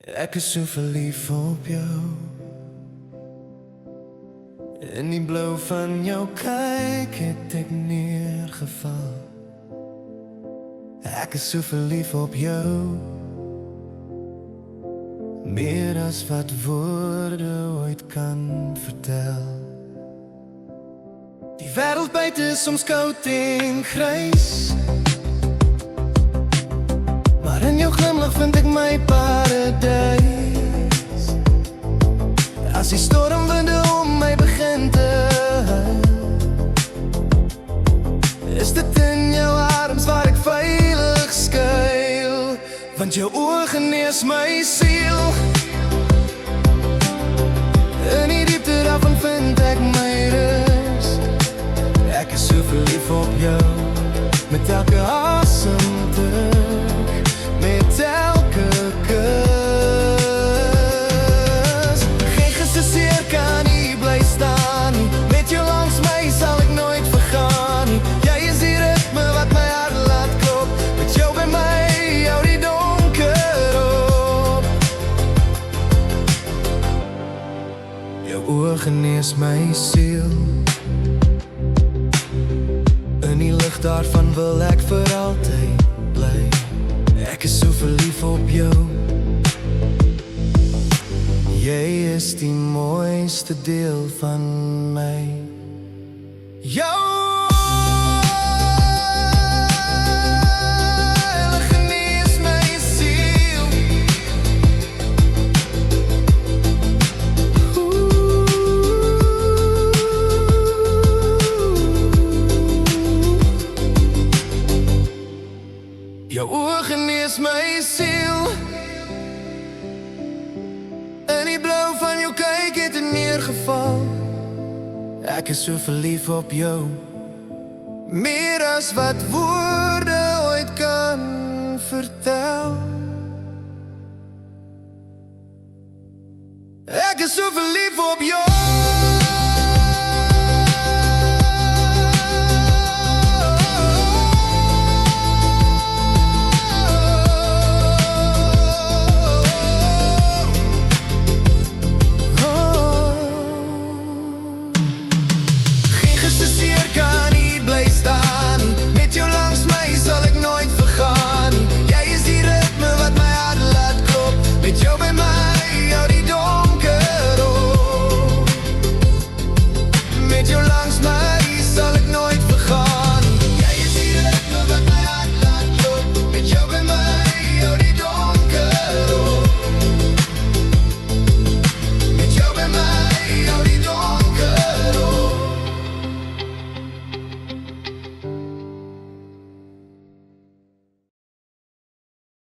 Ek is so verlief op jou. In die blou van jou kyk het ek neergeval. Ek is so verlief op jou. Meer as wat woorde ooit kan vertel. Die wêreld buite is soms koud en grys, maar in jou glimlach vind ek my paradijs. As die stormwinde om my begin te huil, is dit in jou arms waar ek veilig skuil. Want jou oë genees my siel. In die diepte daarvan vind ek my rus. Ek is so verlief op jou. Met elke asemteug, met elke kus. Geen geseer kan nie bly staan nie. Met jou langs my sal ek nooit vergaan nie. Jy is die ritme wat my hart laat klop. Met jou by my hou die donker op. Jou oë genees my siel. In die lig daarvan wil ek vir altyd bly. Ek is so verlief op jou. Jy is die mooiste deel van my. Jou genees my siel. Jou oë genees my siel. In die blou van jou kyk het ek neergeval. Ek is so verlief op jou. Meer as wat woorde ooit kan vertel. Ek is so verlief op jou.